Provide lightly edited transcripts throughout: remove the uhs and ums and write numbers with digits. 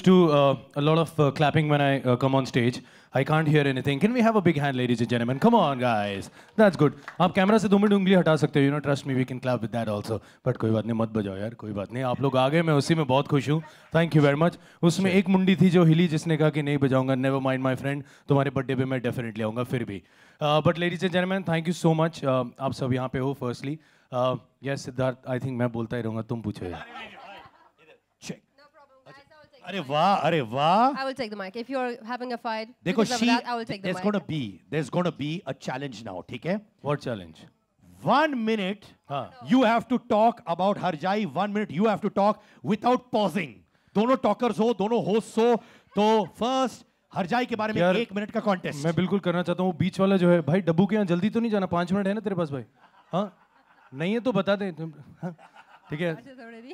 used to a lot of clapping when I come on stage. I can't hear anything. Can we have a big hand, ladies and gentlemen? Come on, guys. That's good. आप camera से 2 minute उंगली हटा सकते हो. You know, trust me, we can clap with that also. But कोई बात नहीं, मत बजाओ यार. कोई बात नहीं. आप लोग आ गए, मैं उसी में बहुत खुश हूँ. Thank you very much. उसमें एक मुंडी थी जो हिली, जिसने कहा कि नहीं बजाऊंगा. Never mind, my friend. तुम्हारे बर्थडे पे मैं definitely आऊँगा फिर भी. But ladies and gentlemen, thank you so much. आप सब यहाँ पे हो. Firstly, yes, Siddharth. I think मैं बोलता ही रहूँगा. तुम पूछो यार. अरे वाह, अरे वाह. I will take the mic. If you're having a fight, देखो, because of that, I will take the mic. there's gonna be a challenge now, ठीक है? What challenge? 1 minute, you have to talk about Harjai. 1 minute, you have to talk without pausing. दोनों talkers हो, दोनों hosts हो. तो first, हरजाई के बारे में 1 मिनट का कॉन्टेस्ट. मैं बिल्कुल करना चाहता हूँ. बीच वाला जो है भाई, डब्बू के यहाँ जल्दी तो नहीं जाना. 5 मिनट है ना तेरे पास भाई? हाँ, नहीं है तो बता दे. ठीक है.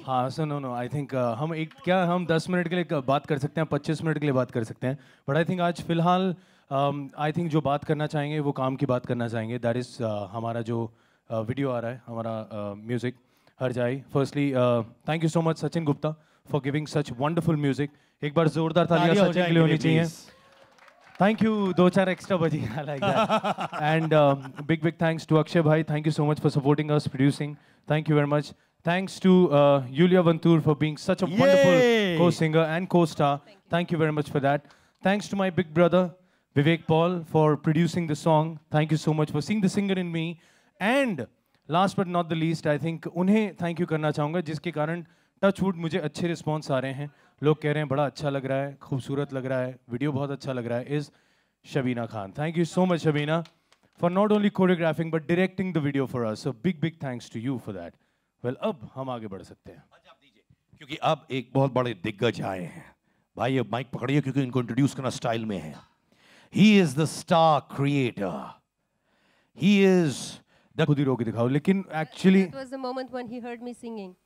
हाँ, सो नो आई थिंक हम 10 मिनट के लिए बात कर सकते हैं, 25 मिनट के लिए बात कर सकते हैं. बट आई थिंक आज फिलहाल आई थिंक जो बात करना चाहेंगे वो काम की बात करना चाहेंगे. दैट इज़ हमारा जो वीडियो आ रहा है, हमारा music हरजाई. Firstly thank you so much Sachin Gupta for giving such wonderful music. एक बार जोरदार तालियां सचिन के लिए होनी चाहिए. Thank you. 2-4 extra बजी. I like that. And big thanks to Akshay bhai. Thank you so much for supporting us, producing. Thank you very much. Thanks to Yulia Vantur for being such a wonderful co-singer and co-star. Thank you very much for that. Thanks to my big brother Vivek Paul for producing the song. Thank you so much for seeing the singer in me. And last but not the least, I think उन्हें thank you करना चाहूँगा, जिसके कारण touchwood मुझे अच्छे response आ रहे हैं. लोग कह रहे हैं बड़ा अच्छा लग रहा है, खूबसूरत लग रहा है, वीडियो बहुत अच्छा लग रहा है. Is Shabina Khan. Thank you so much Shabina for not only choreographing but directing the video for us. So big thanks to you for that. Well, अब हम आगे बढ़ सकते हैं क्योंकि अब एक बहुत बड़े दिग्गज आए हैं. भाई ये माइक पकड़िए क्योंकि इनको इंट्रोड्यूस करना स्टाइल में है. He is the star creator. He is the खुद ही रोक के दिखाओ. लेकिन actually It was the moment when he heard me singing.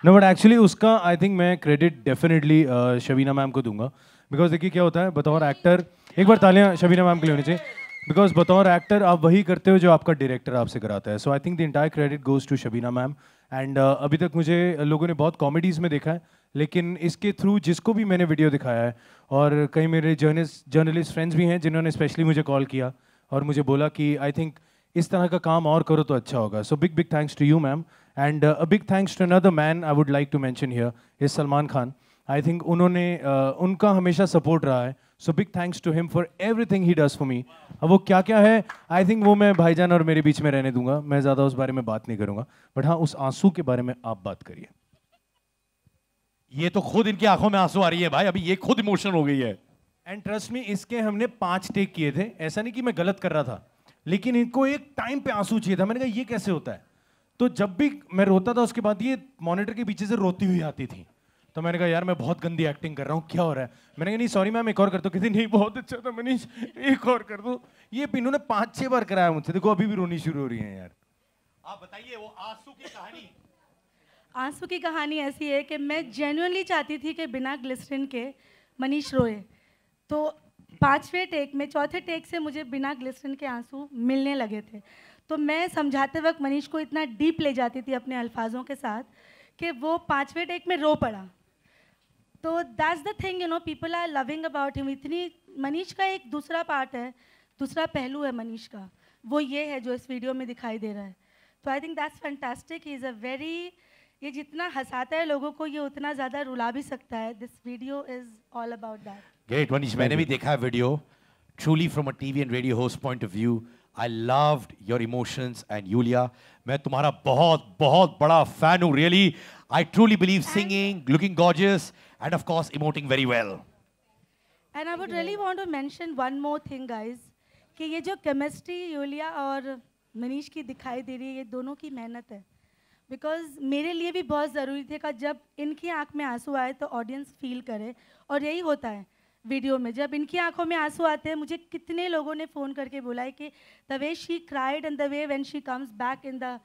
No but actually उसका आई थिंक मैं क्रेडिट डेफिनेटली शबीना मैम को दूंगा. बिकॉज देखिए क्या होता है, बतौर एक्टर, एक बार तालियां शबीना मैम के लिए होनी चाहिए. बिकॉज बतौर एक्टर आप वही करते हो जो आपका डायरेक्टर आपसे कराता है. So I think the entire credit goes to Shabina ma'am. And अभी तक मुझे लोगों ने बहुत कॉमेडीज़ में देखा है, लेकिन इसके थ्रू जिसको भी मैंने वीडियो दिखाया है, और कई मेरे जर्नलिस्ट फ्रेंड्स भी हैं जिन्होंने स्पेशली मुझे कॉल किया और मुझे बोला कि आई थिंक इस तरह का काम और करो तो अच्छा होगा. So big thanks to you ma'am. And a big thanks to another man I would like to mention here is Salman Khan. I think उन्होंने उनका हमेशा सपोर्ट रहा है. So big thanks to him for everything he does for me. अब वो क्या क्या है आई थिंक वो मैं भाईजान और मेरे बीच में रहने दूंगा. मैं ज़्यादा उस बारे में बात नहीं करूंगा. बट हाँ, उस आंसू के बारे में आप बात करिए. ये तो खुद इनकी आंखों में आंसू आ रही है भाई. अभी ये खुद इमोशनल हो गई है. एंड ट्रस्ट मी, इसके हमने 5 टेक किए थे. ऐसा नहीं कि मैं गलत कर रहा था, लेकिन इनको एक टाइम पे आंसू चाहिए था. मैंने कहा ये कैसे होता है. तो जब भी मैं रोता था उसके बाद ये मॉनिटर के पीछे से रोती हुई आती थी. तो मैंने कहा यार मैं बहुत गंदी एक्टिंग कर रहा हूँ, क्या हो रहा है. मैंने कहा नहीं सॉरी मैम, एक और कर दो. कहती नहीं बहुत अच्छा था मनीष, एक और कर दो. ये पिन्नू ने 5-6 बार कराया मुझसे. देखो अभी भी रोनी शुरू हो रही है यार. आप बताइए वो आंसू की कहानी. आंसू की कहानी ऐसी है कि मैं जेन्युइनली चाहती थी कि बिना ग्लिसरीन के मनीष रोए. तो 5वें टेक में, 4थे टेक से मुझे बिना ग्लिसरीन के आंसू मिलने लगे थे. तो मैं समझाते वक्त मनीष को इतना डीप ले जाती थी अपने अल्फाजों के साथ कि वो 5वें टेक में रो पड़ा. तो that's the thing, you know, people are loving about him. इतनी मनीष का एक दूसरा पार्ट है, दूसरा पहलू है मनीष का, वो ये है जो इस वीडियो में दिखाई दे रहा है. तो I think that's fantastic. He is a very, ये जितना हंसाता है लोगों को, ये उतना ज़्यादा रुला भी सकता है. This video is all about that. Great Manish, मैंने भी देखा है video. Truly from a TV and radio host point of view, I loved your emotions. And Yulia, मैं तुम्हारा बहुत बहुत बड़ा fan हूँ. Really, I truly believe singing, looking gorgeous, and of course emoting very well. And I would really want to mention one more thing, guys, कि ये जो chemistry Yulia और मनीष की दिखाई दे रही है, ये दोनों की मेहनत है. Because मेरे लिए भी बहुत ज़रूरी थे कि जब इनकी आँख में आंसू आए तो ऑडियंस फील करे. और यही होता है वीडियो में, जब इनकी आंखों में आंसू आते हैं. मुझे कितने लोगों ने फ़ोन करके बोला है कि the way she cried and the way when she comes back in the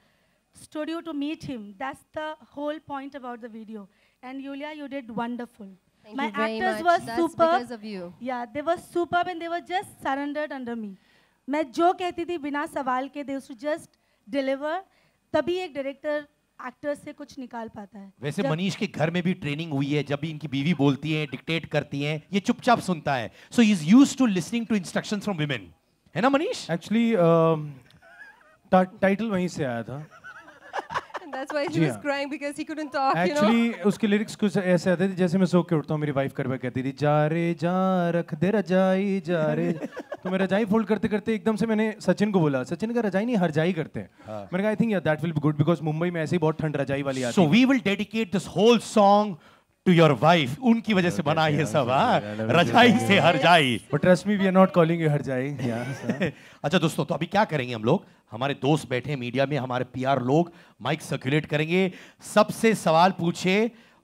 studio to meet him, that's the whole point about the video. And Yulia, you did wonderful. My actors were That's superb. because of you. Yeah, they were superb and they were just surrendered under me. मैं जो कहती थी बिना सवाल के, they used to just deliver. तभी एक director actors से कुछ निकाल पाता है। वैसे मनीष के घर में भी ट्रेनिंग हुई है, जब भी इनकी बीवी बोलती है, डिक्टेट करती हैं, ये चुपचाप सुनता है। So he is used to listening to instructions from women, है ना मनीष? एक्चुअली टाइटल वहीं से आया था। That's why he was crying because he couldn't talk, you know. Actually उसके लिरिक्स कुछ ऐसे आते थे जैसे मैं सो के उठता हूँ, मेरी वाइफ करवा कहती थी जा रे जा रख दे रजाई जा रे। तो मैं रजाई फोल्ड करते करते एकदम से मैंने सचिन को बोला, सचिन का रजाई नहीं हरजाई करते हैं। मैंने कहा I think that will be good because Mumbai में ऐसे ही बहुत ठंड रजाई वाली आती है। So we will dedicate this whole song to your wife. उनकी वजह से बना ये सब, रजाई से हरजाई। But trust me we are not calling you हरजाई। अच्छा दोस्तों, तो अभी क्या करेंगे हम लोग, हमारे दोस्त बैठे हैं मीडिया में, हमारे पीआर लोग माइक सर्कुलेट करेंगे, सबसे सवाल पूछे।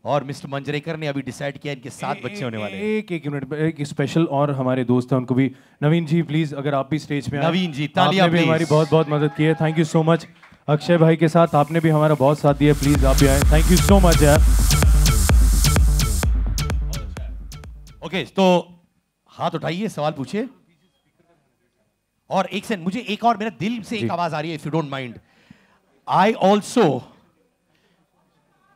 और मिस्टर मंजरेकर ने अभी डिसाइड किया इनके 7 बच्चे होने वाले हैं। एक मिनट, एक स्पेशल और हमारे दोस्त हैं, उनको भी नवीन जी प्लीज अगर आप भी स्टेज पे आए। नवीन जी तालियां प्लीज। हमारी बहुत बहुत मदद की है, thank you so much. Akshay भाई के साथ आपने भी हमारा बहुत साथ दिया, प्लीज आप भी आए, थैंक यू सो मच यार। ओके तो हाथ उठाइए, सवाल पूछिए। और एक सेकंड, मुझे एक और, मेरे दिल से एक आवाज आ रही है, if you don't mind. I also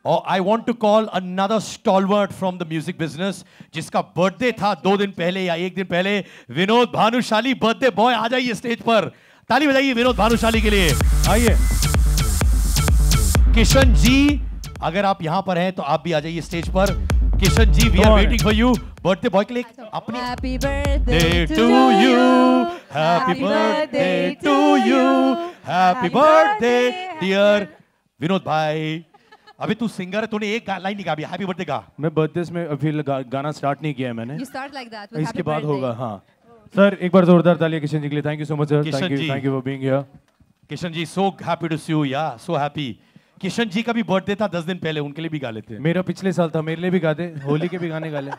I want to call another stalwart from the music business, जिसका बर्थडे था 2 दिन पहले या 1 दिन पहले। विनोद भानुशाली, बर्थडे बॉय, आ जाइए स्टेज पर। ताली बजाइए विनोद भानुशाली के लिए, आइए। किशन जी, अगर आप यहां पर हैं तो आप भी आ जाइए स्टेज पर। Kishan ji, we are waiting for you. Birthday boy के लिए अपने Happy birthday to you, happy birthday to you, happy birthday dear Vinod भाई। अभी तू सिंगर है, तूने एक लाइन नहीं गा, हैप्पी बर्थडे गा। मैं बर्थडे में अभी गाना स्टार्ट नहीं किया है मैंने। You start like that with इसके happy बाद birthday. होगा। हाँ सर, एक बार जोरदार तालियां किशन जी के लिए। Thank you so much sir, thank you for being here. Kishan ji, so happy to see you, yeah so happy. Kishan ji का भी बर्थडे था 10 दिन पहले, उनके लिए भी गा लेते हैं। मेरा पिछले साल था, मेरे लिए भी गा दे। होली के भी गाने गा ले,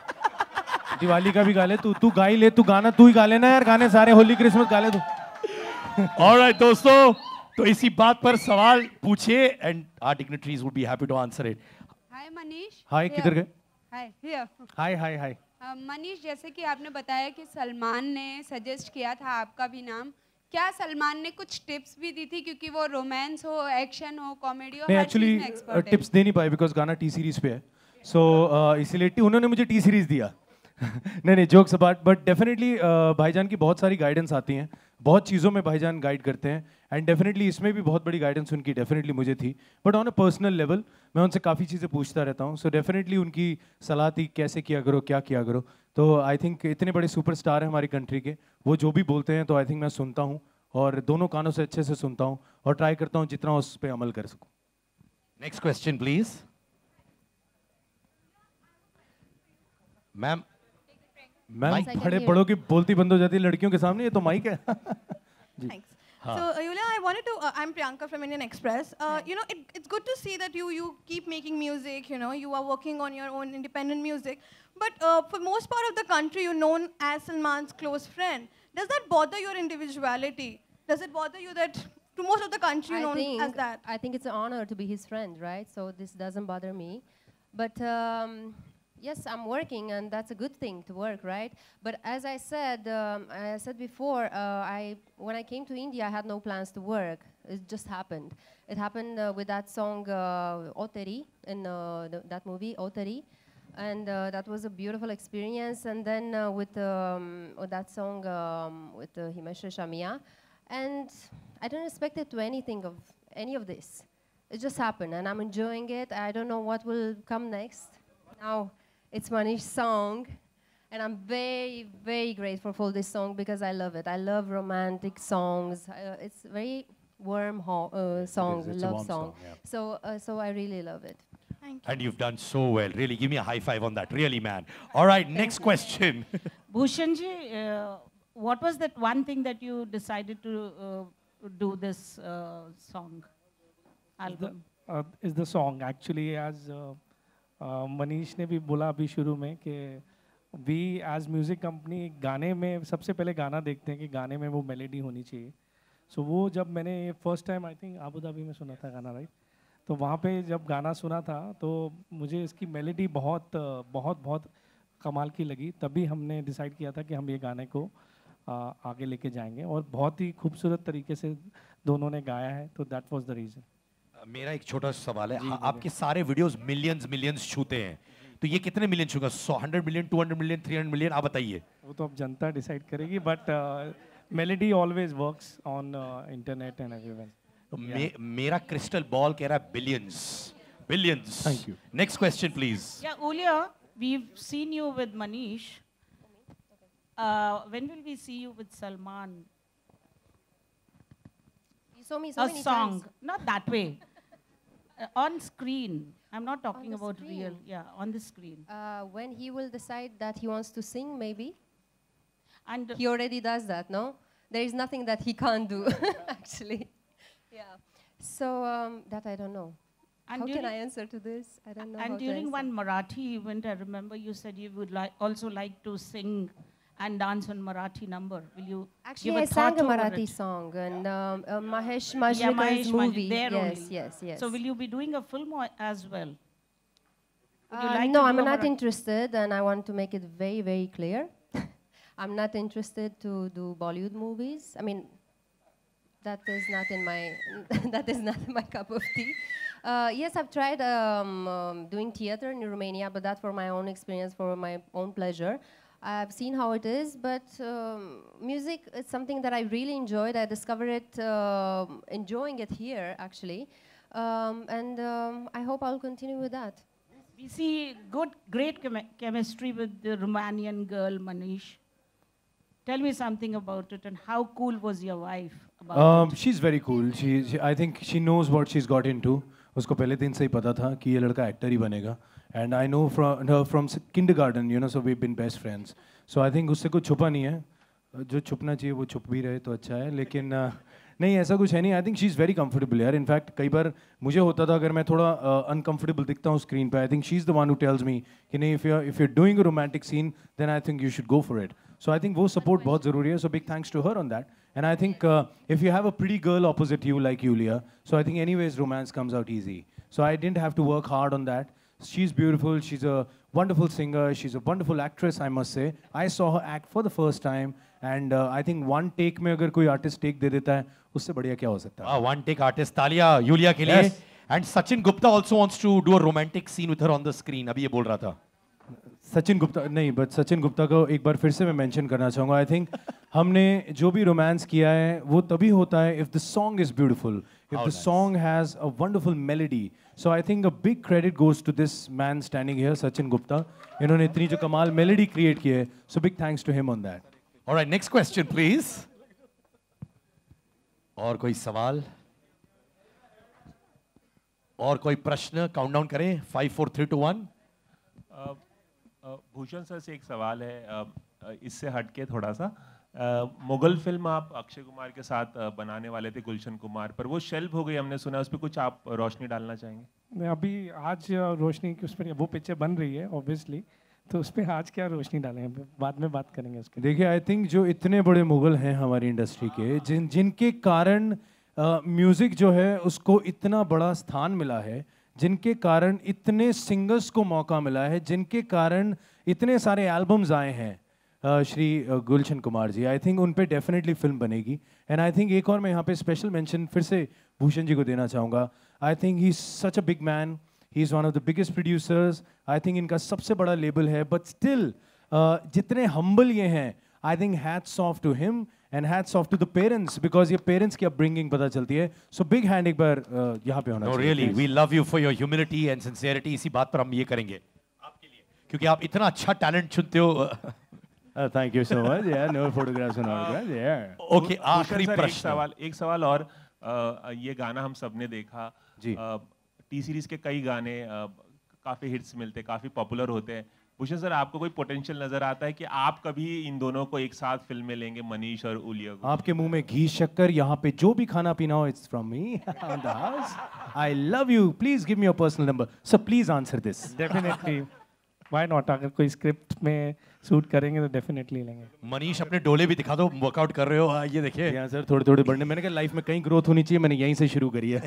दिवाली का भी गा ले। तू गा ही ले, तू गाना तू ही गा लेना यार, गाने सारे होली क्रिसमस गा ले तू। ऑलराइट दोस्तों, तो इसी बात पर सवाल पूछिए and our dignitaries would be happy to answer it. Hi Manish. Hi, किधर गए? हाय हियर। हाय हाय हाय। मनीष, जैसे कि आपने बताया कि सलमान ने सजेस्ट किया था आपका भी नाम, क्या सलमान ने कुछ टिप्स भी दी थी, क्योंकि वो रोमांस हो, एक्शन हो, कॉमेडी हो, नहीं हर चीज एक्चुअली में एक्सपर्ट है। टिप्स दे नहीं पाए बिकॉज गाना टी सीरीज पे है। सो इसीलिए उन्होंने मुझे टी सीरीज दिया। नहीं जोक्स अपार्ट, बट डेफिनेटली भाईजान की बहुत सारी गाइडेंस आती हैं, बहुत चीज़ों में भाईजान गाइड करते हैं। एंड डेफिनेटली इसमें भी बहुत बड़ी गाइडेंस उनकी डेफिनेटली मुझे थी। But on a personal level मैं उनसे काफ़ी चीज़ें पूछता रहता हूँ। सो डेफिनेटली उनकी सलाह थी कैसे किया करो, क्या किया करो। तो आई थिंक इतने बड़े सुपरस्टार हैं हमारी कंट्री के, वो जो भी बोलते हैं तो आई थिंक मैं सुनता हूँ और दोनों कानों से अच्छे से सुनता हूँ और ट्राई करता हूँ जितना उस पर अमल कर सकूँ। Next question please. Ma'am ma'am बड़े बड़ों की बोलती बंद हो जाती है लड़कियों के सामने, ये तो माइक है। Thanks. So, Yulia, I wanted to. I'm Priyanka from Indian Express. You know, it's good to see that you keep making music. You know, you are working on your own independent music. But for most part of the country, you're known as Salman's close friend. Does that bother your individuality? Does it bother you that to most of the country you're known as that? I think it's an honor to be his friend, right? So this doesn't bother me. But yes, I'm working, and that's a good thing to work, right? But as I said before, when I came to India, I had no plans to work. It just happened. It happened with that song Oteri in that movie Oteri, and that was a beautiful experience. And then with that song with Himesh Reshammiya, and I didn't expect it to any of this. It just happened, and I'm enjoying it. I don't know what will come next. Now it's Manish's song, and I'm very, very grateful for this song because I love it. I love romantic songs. It's very warm song, love song. Yeah. So I really love it. Thank you. And you've done so well. Really, give me a high five on that. Really, man. All right, next question. Bhushan ji, what was that one thing that you decided to do this song, album? Is the song actually, as Manish ने भी बोला अभी शुरू में कि we as music company गाने में सबसे पहले गाना देखते हैं कि गाने में वो मेलेडी होनी चाहिए। सो वो जब मैंने first time I think Abu Dhabi में सुना था गाना, राइट? तो वहाँ पे जब गाना सुना था तो मुझे इसकी मेलेडी बहुत बहुत बहुत कमाल की लगी। तभी हमने डिसाइड किया था कि हम ये गाने को आगे लेके जाएंगे और बहुत ही खूबसूरत तरीके से दोनों ने गाया है। तो दैट वाज द रीज़न। मेरा एक छोटा सवाल है, आपके सारे वीडियोस मिलियंस छूते हैं, तो ये कितने मिलियन छूगा? 100 मिलियन, 200 मिलियन, 300 मिलियन, आप बताइए। वो तो अब जनता डिसाइड करेगी, but melody always works on internet and everywhere. तो मेरा क्रिस्टल बॉल कह रहा है billions. Thank you. Next question please. Yeah, Ulia, we've seen you with Manish. When will we see you with Salman? You saw me so A many song, times. not that way. On screen. I'm not talking the about screen. real. Yeah, on the screen. When he will decide that he wants to sing, maybe. And He already does that, no? There is nothing that he can't do, actually. Yeah. So that I don't know. And How can during- I answer to this? I don't know. how And to during answer. one Marathi event, I remember you said you would also like to sing and dance on Marathi number. Will you Actually, give I a sang thought a over Marathi it? song and Mahesh Yeah, Majrekar's Mahesh movie. there Yes, only. yes. So will you be doing a film as well? Would you like No, to I'm do a not Marathi? interested, and I want to make it very, very clear. I'm not interested to do Bollywood movies. I mean, that is not in my that is not my cup of tea. Yes, I've tried doing theater in Romania, but that for my own experience, for my own pleasure. I've seen how it is, but music is something that I really enjoyed. I discovered it enjoying it here, actually, and I hope I'll continue with that. We see great chemistry with the Romanian girl, Manish. Tell me something about it, and how cool was your wife about it? She's very cool. I think she knows what she's got into. उसको पहले दिन से ही पता था कि ये लड़का actor ही बनेगा. And I know from kindergarten, you know, so we've been best friends. So I think उससे कुछ छुपा नहीं है. जो छुपना चाहिए वो छुप भी रहे तो अच्छा है. लेकिन नहीं ऐसा कुछ है नहीं. I think she's very comfortable यार. In fact कई बार मुझे होता था अगर मैं थोड़ा uncomfortable दिखता हूँ screen पे, I think she's the one who tells me कि नहीं if you're doing a romantic scene, then I think you should go for it. So I think वो support बहुत ज़रूरी है. So big thanks to her on that. And I think if you have a pretty girl opposite you like Yulia, so I think anyways romance comes out easy. So I didn't have to work hard on that. She's beautiful. She's a wonderful singer. She's a wonderful actress, I must say. I saw her act for the first time, and I think one take में अगर कोई artist take दे देता है, उससे बढ़िया क्या हो सकता है? One take artist, तालियां यूलिया के लिए. Yes. And Sachin Gupta also wants to do a romantic scene with her on the screen. अभी ये बोल रहा था. सचिन गुप्ता नहीं, बट सचिन गुप्ता को एक बार फिर से मैं मेंशन करना चाहूँगा. आई थिंक हमने जो भी रोमांस किया है वो तभी होता है if the song is beautiful, if the song has a wonderful melody. So I think a big credit goes to this man standing here, Sachin Gupta. इन्होंने इतनी जो कमाल मेलोडी क्रिएट की है, so big thanks to him on that. Alright, next question please. और कोई सवाल, और कोई प्रश्न? काउंटडाउन करें. 5 4 3 2 1. भूषण सर से एक सवाल है, इससे हटके थोड़ा सा. मुगल फिल्म आप अक्षय कुमार के साथ बनाने वाले थे, गुलशन कुमार, पर वो शेल्व हो गई हमने सुना. उस पर कुछ आप रोशनी डालना चाहेंगे? मैं अभी आज रोशनी की उस पर वो पिक्चर बन रही है ऑब्वियसली, तो उस पर आज क्या रोशनी डालेंगे, बाद में बात करेंगे उसके. देखिए आई थिंक जो इतने बड़े मुगल हैं हमारी इंडस्ट्री के, जिनके कारण म्यूज़िक जो है उसको इतना बड़ा स्थान मिला है, जिनके कारण इतने सिंगर्स को मौका मिला है, जिनके कारण इतने सारे एल्बम्स आए हैं, श्री गुलशन कुमार जी, आई थिंक उन पे डेफिनेटली फिल्म बनेगी. एंड आई थिंक एक और मैं यहाँ पे स्पेशल मेंशन फिर से भूषण जी को देना चाहूँगा. I think he is such a big man, he is one of the biggest producers. I think इनका सबसे बड़ा लेबल है, बट स्टिल जितने हम्बल ये हैं, I think hats off to him and hats off to the parents, because ये parents की upbringing पता चलती है. So big hand एक बार यहाँ पे होना चाहिए. No, really, we love you for your humility and sincerity. इसी बात पर हम ये करेंगे आपके लिए, क्योंकि आप इतना अच्छा टैलेंट चुनते हो. Thank you so much. Yeah, no photographs and autographs. Yeah. Okay, आखिरी प्रश्न. एक सवाल और. ये गाना हम सबने देखा जी. टी सीरीज के कई गाने काफी हिट्स मिलते, काफी पॉपुलर होते हैं. भूषण सर, आपको कोई पोटेंशियल नजर आता है कि आप कभी इन दोनों को एक साथ फिल्म में लेंगे, मनीष और उलिया को? आपके मुंह में घी शक्कर, यहाँ पे जो भी खाना पीना हो, it's from me on the house. I love you. Please give me your personal number. So please answer this. Definitely, why not. अगर कोई स्क्रिप्ट में शूट करेंगे तो डेफिनेटली लेंगे. मनीष अपने डोले भी दिखा दो, वर्कआउट कर रहे हो. ये देखिए. यहाँ सर थोड़े थोड़े बढ़ने, मैंने कहा लाइफ में कहीं ग्रोथ होनी चाहिए, मैंने यहीं से शुरू करी है.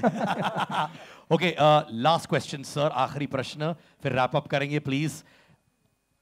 ओके, लास्ट क्वेश्चन सर, आखिरी प्रश्न, फिर रैप अप करेंगे please.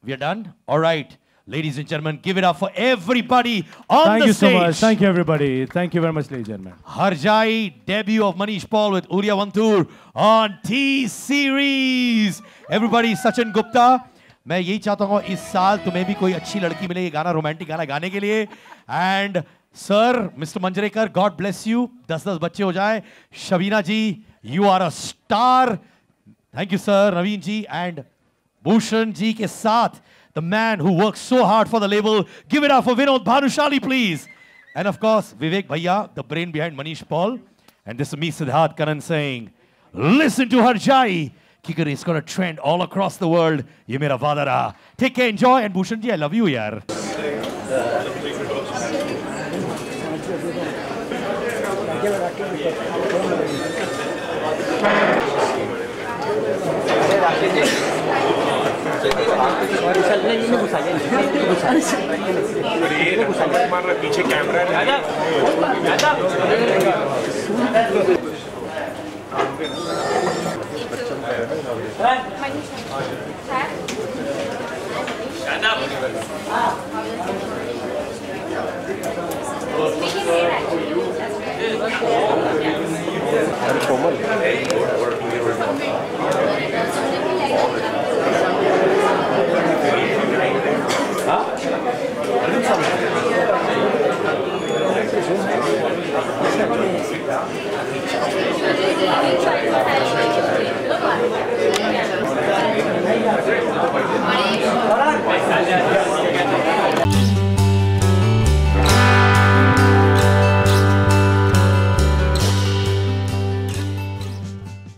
We are done? All right. Ladies and gentlemen, give it up for everybody on Thank the you so stage. much. Thank you, everybody. Thank you very much, ladies and gentlemen. Harjai, debut of Manish Paul with Uriya Vantur on T-Series. Everybody, Sachin Gupta. मैं यही चाहता हूँ इस साल तुम्हें भी कोई अच्छी लड़की मिले ये गाना रोमांटिक गाना गाने के लिए. And sir mister Manjrekar, god bless you. 10-10 बच्चे हो जाए. Shabina ji, you are a star. Thank you sir. Naveen ji and Bhushan ji के साथ the man who works so hard for the label. Give it up for Vinod Bhanushali, please. And of course, Vivek Bhaiya, the brain behind Manish Paul. And this is me, Siddharth Karan, saying, listen to Harjai. Kikar is going to trend all across the world. Ye mera vada raha. Take care, enjoy. And Bhushan ji, I love you, yaar. पीछे camera Manish